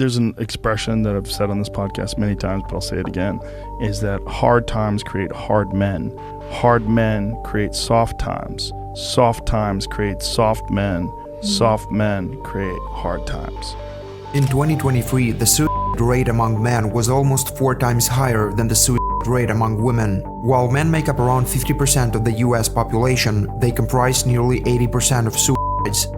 There's an expression that I've said on this podcast many times, but I'll say it again, is that hard times create hard men. Hard men create soft times. Soft times create soft men. Soft men create hard times. In 2023, the suicide rate among men was almost 4 times higher than the suicide rate among women. While men make up around 50% of the US population, they comprise nearly 80% of suicides.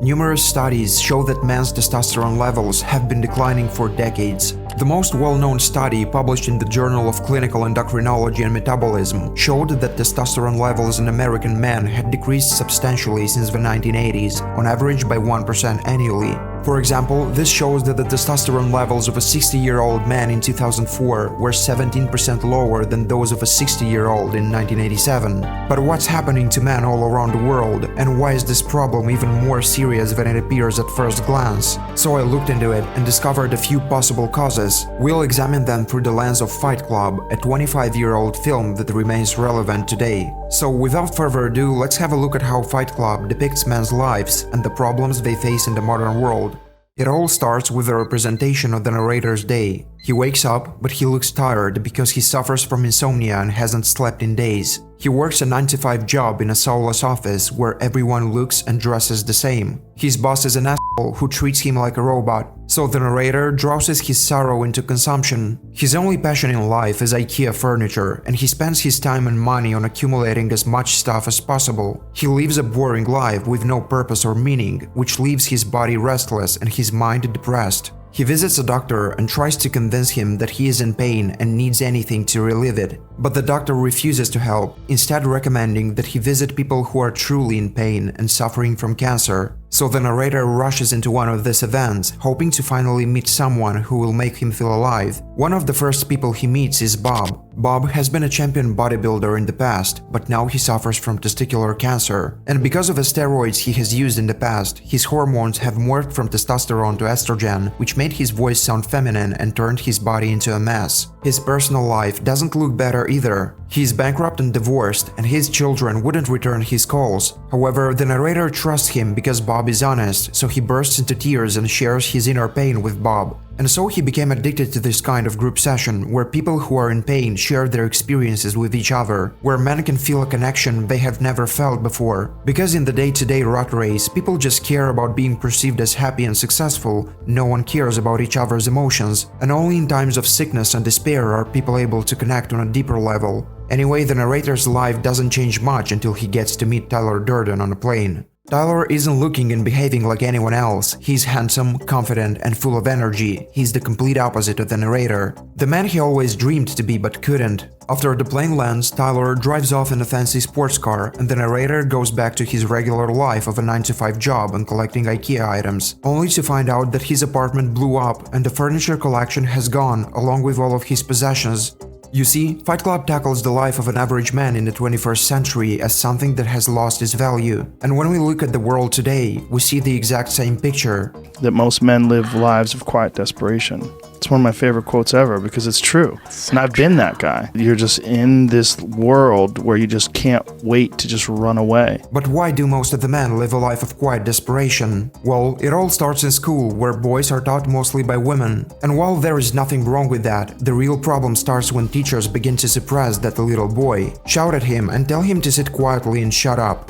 Numerous studies show that men's testosterone levels have been declining for decades. The most well-known study, published in the Journal of Clinical Endocrinology and Metabolism, showed that testosterone levels in American men had decreased substantially since the 1980s, on average by 1% annually. For example, this shows that the testosterone levels of a 60-year-old man in 2004 were 17% lower than those of a 60-year-old in 1987. But what's happening to men all around the world, and why is this problem even more serious than it appears at first glance? So I looked into it and discovered a few possible causes. We'll examine them through the lens of Fight Club, a 25-year-old film that remains relevant today. So without further ado, let's have a look at how Fight Club depicts men's lives and the problems they face in the modern world. It all starts with a representation of the narrator's day. He wakes up, but he looks tired because he suffers from insomnia and hasn't slept in days. He works a 9-to-5 job in a soulless office where everyone looks and dresses the same. His boss is an asshole who treats him like a robot. So the narrator drowses his sorrow into consumption. His only passion in life is IKEA furniture, and he spends his time and money on accumulating as much stuff as possible. He lives a boring life with no purpose or meaning, which leaves his body restless and his mind depressed. He visits a doctor and tries to convince him that he is in pain and needs anything to relieve it. But the doctor refuses to help, instead recommending that he visit people who are truly in pain and suffering from cancer. So the narrator rushes into one of these events, hoping to finally meet someone who will make him feel alive. One of the first people he meets is Bob. Bob has been a champion bodybuilder in the past, but now he suffers from testicular cancer. And because of the steroids he has used in the past, his hormones have morphed from testosterone to estrogen, which made his voice sound feminine and turned his body into a mess. His personal life doesn't look better either. He is bankrupt and divorced, and his children wouldn't return his calls. However, the narrator trusts him because Bob is honest, so he bursts into tears and shares his inner pain with Bob. And so he became addicted to this kind of group session, where people who are in pain share their experiences with each other, where men can feel a connection they have never felt before. Because in the day-to-day rat race, people just care about being perceived as happy and successful, no one cares about each other's emotions, and only in times of sickness and despair are people able to connect on a deeper level. Anyway, the narrator's life doesn't change much until he gets to meet Tyler Durden on a plane. Tyler isn't looking and behaving like anyone else. He's handsome, confident, and full of energy. He's the complete opposite of the narrator. The man he always dreamed to be but couldn't. After the plane lands, Tyler drives off in a fancy sports car, and the narrator goes back to his regular life of a 9-to-5 job and collecting IKEA items, only to find out that his apartment blew up and the furniture collection has gone, along with all of his possessions. You see, Fight Club tackles the life of an average man in the 21st century as something that has lost its value. And when we look at the world today, we see the exact same picture. That most men live lives of quiet desperation. It's one of my favorite quotes ever because it's true. And I've been that guy. You're just in this world where you just can't wait to just run away. But why do most of the men live a life of quiet desperation? Well, it all starts in school, where boys are taught mostly by women. And while there is nothing wrong with that, the real problem starts when teachers begin to suppress that little boy, shout at him and tell him to sit quietly and shut up.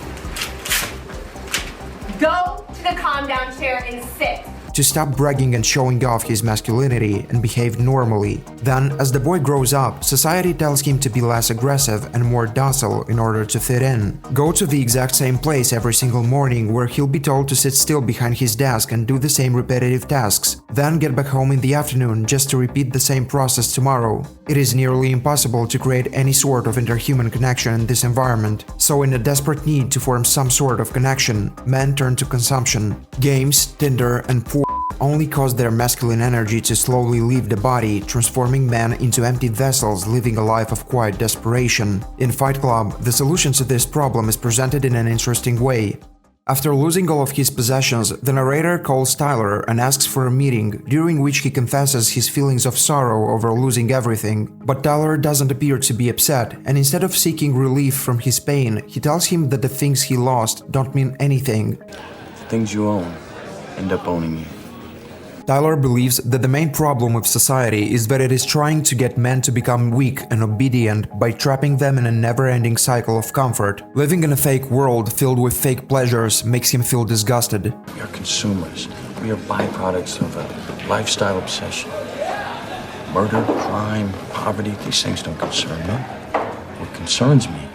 Go to the calm down chair and sit. To stop bragging and showing off his masculinity and behave normally. Then, as the boy grows up, society tells him to be less aggressive and more docile in order to fit in. Go to the exact same place every single morning where he'll be told to sit still behind his desk and do the same repetitive tasks. Then get back home in the afternoon just to repeat the same process tomorrow. It is nearly impossible to create any sort of interhuman connection in this environment. So in a desperate need to form some sort of connection, men turn to consumption. Games, Tinder, and porn only cause their masculine energy to slowly leave the body, transforming men into empty vessels living a life of quiet desperation. In Fight Club, the solution to this problem is presented in an interesting way. After losing all of his possessions, the narrator calls Tyler and asks for a meeting, during which he confesses his feelings of sorrow over losing everything. But Tyler doesn't appear to be upset, and instead of seeking relief from his pain, he tells him that the things he lost don't mean anything. The things you own end up owning you. Tyler believes that the main problem with society is that it is trying to get men to become weak and obedient by trapping them in a never-ending cycle of comfort. Living in a fake world filled with fake pleasures makes him feel disgusted. We are consumers. We are byproducts of a lifestyle obsession. Murder, crime, poverty, these things don't concern me. What concerns me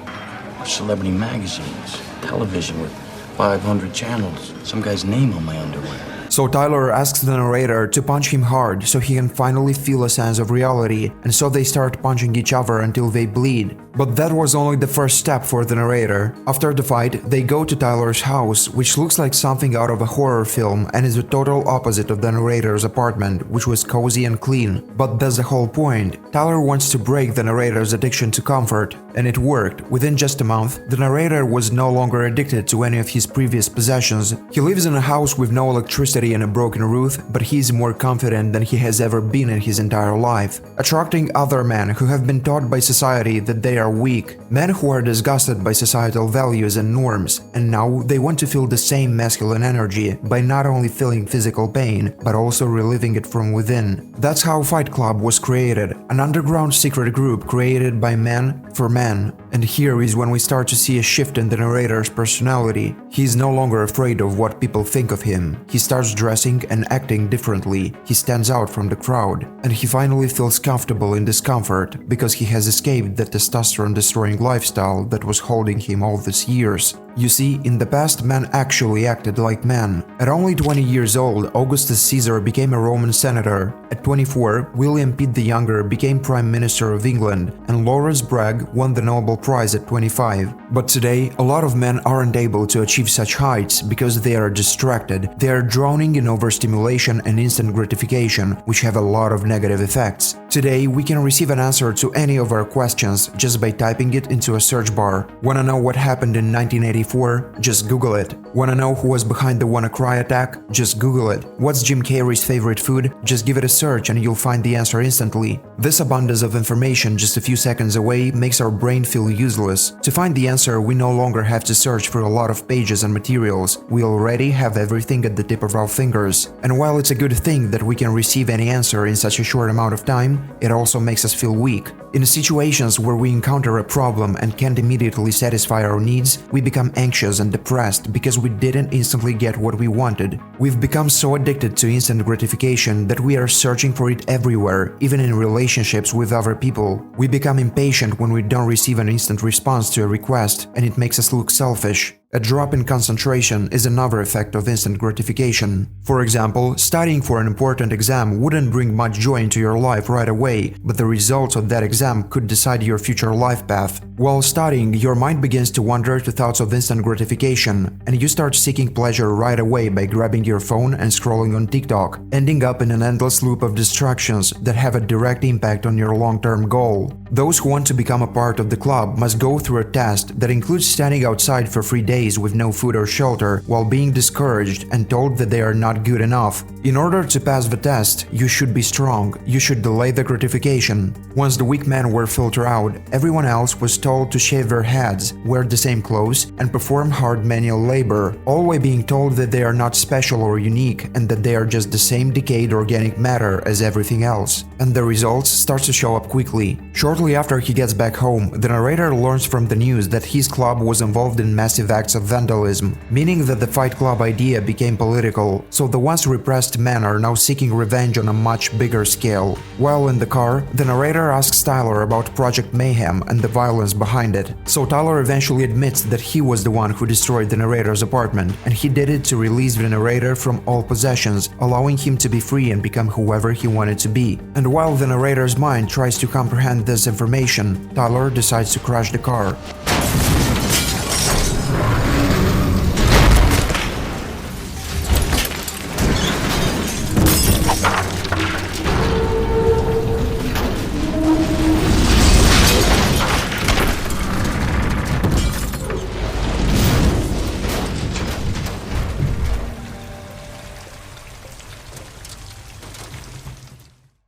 are celebrity magazines, television with 500 channels, some guy's name on my underwear. So Tyler asks the narrator to punch him hard so he can finally feel a sense of reality, and so they start punching each other until they bleed. But that was only the first step for the narrator. After the fight, they go to Tyler's house, which looks like something out of a horror film and is the total opposite of the narrator's apartment, which was cozy and clean. But that's the whole point. Tyler wants to break the narrator's addiction to comfort, and it worked. Within just a month, the narrator was no longer addicted to any of his previous possessions. He lives in a house with no electricity and a broken roof, but he's more confident than he has ever been in his entire life, attracting other men who have been taught by society that they are weak, men who are disgusted by societal values and norms, and now they want to feel the same masculine energy by not only feeling physical pain, but also reliving it from within. That's how Fight Club was created, an underground secret group created by men for men. And here is when we start to see a shift in the narrator's personality. He's no longer afraid of what people think of him. He starts dressing and acting differently. He stands out from the crowd, and he finally feels comfortable in discomfort because he has escaped the testosterone-destroying lifestyle that was holding him all these years. You see, in the past, men actually acted like men. At only 20 years old, Augustus Caesar became a Roman senator. At 24, William Pitt the Younger became Prime Minister of England, and Lawrence Bragg won the Nobel Prize at 25. But today, a lot of men aren't able to achieve such heights because they are distracted. They are drowning in overstimulation and instant gratification, which have a lot of negative effects. Today, we can receive an answer to any of our questions just by typing it into a search bar. Wanna know what happened in 1984? Just Google it. Wanna know who was behind the WannaCry attack? Just Google it. What's Jim Carrey's favorite food? Just give it a search and you'll find the answer instantly. This abundance of information just a few seconds away makes our brain feel useless. To find the answer, we no longer have to search for a lot of pages and materials. We already have everything at the tip of our fingers. And while it's a good thing that we can receive any answer in such a short amount of time, it also makes us feel weak. In situations where we encounter a problem and can't immediately satisfy our needs, we become anxious and depressed because we didn't instantly get what we wanted. We've become so addicted to instant gratification that we are searching for it everywhere, even in relationships with other people. We become impatient when we don't receive an instant response to a request, and it makes us look selfish. A drop in concentration is another effect of instant gratification. For example, studying for an important exam wouldn't bring much joy into your life right away, but the results of that exam could decide your future life path. While studying, your mind begins to wander to thoughts of instant gratification, and you start seeking pleasure right away by grabbing your phone and scrolling on TikTok, ending up in an endless loop of distractions that have a direct impact on your long-term goal. Those who want to become a part of the club must go through a test that includes standing outside for 3 days with no food or shelter while being discouraged and told that they are not good enough. In order to pass the test, you should be strong. You should delay the gratification. Once the weak men were filtered out, everyone else was told to shave their heads, wear the same clothes, and perform hard manual labor, all while being told that they are not special or unique and that they are just the same decayed organic matter as everything else. And the results start to show up quickly. Shortly after he gets back home, the narrator learns from the news that his club was involved in massive acts of vandalism, meaning that the Fight Club idea became political, so the once repressed men are now seeking revenge on a much bigger scale. While in the car, the narrator asks Tyler about Project Mayhem and the violence behind it. So Tyler eventually admits that he was the one who destroyed the narrator's apartment, and he did it to release the narrator from all possessions, allowing him to be free and become whoever he wanted to be. And while the narrator's mind tries to comprehend this information, Tyler decides to crash the car.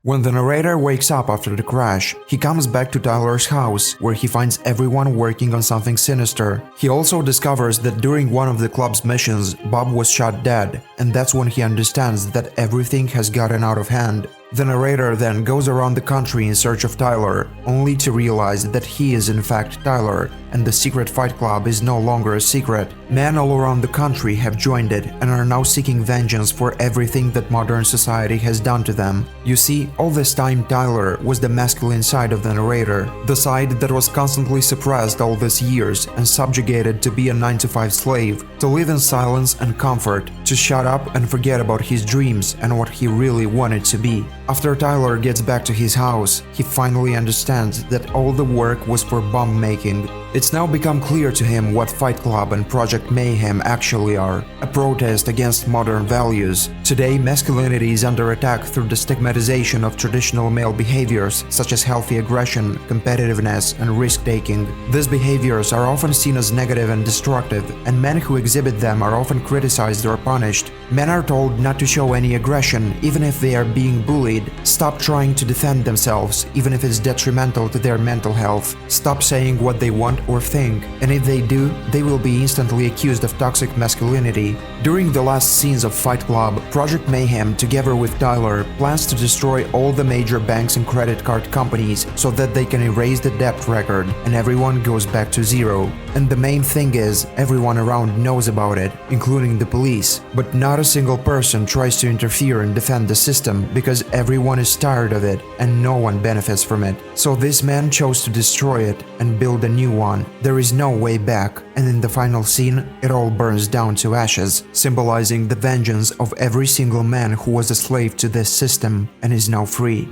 When the narrator wakes up after the crash, he comes back to Tyler's house, where he finds everyone working on something sinister. He also discovers that during one of the club's missions, Bob was shot dead, and that's when he understands that everything has gotten out of hand. The narrator then goes around the country in search of Tyler, only to realize that he is in fact Tyler, and the secret fight club is no longer a secret. Men all around the country have joined it and are now seeking vengeance for everything that modern society has done to them. You see, all this time Tyler was the masculine side of the narrator, the side that was constantly suppressed all these years and subjugated to be a 9-to-5 slave, to live in silence and comfort, to shut up and forget about his dreams and what he really wanted to be. After Tyler gets back to his house, he finally understands that all the work was for bomb making. It's now become clear to him what Fight Club and Project Mayhem actually are, a protest against modern values. Today, masculinity is under attack through the stigmatization of traditional male behaviors such as healthy aggression, competitiveness, and risk-taking. These behaviors are often seen as negative and destructive, and men who exhibit them are often criticized or punished. Men are told not to show any aggression, even if they are being bullied. Stop trying to defend themselves, even if it's detrimental to their mental health. Stop saying what they want or think, and if they do, they will be instantly accused of toxic masculinity. During the last scenes of Fight Club, Project Mayhem, together with Tyler, plans to destroy all the major banks and credit card companies so that they can erase the debt record and everyone goes back to zero. And the main thing is, everyone around knows about it, including the police, but not a single person tries to interfere and defend the system because everyone is tired of it and no one benefits from it. So this man chose to destroy it and build a new one. There is no way back, and in the final scene, it all burns down to ashes, symbolizing the vengeance of every single man who was a slave to this system and is now free.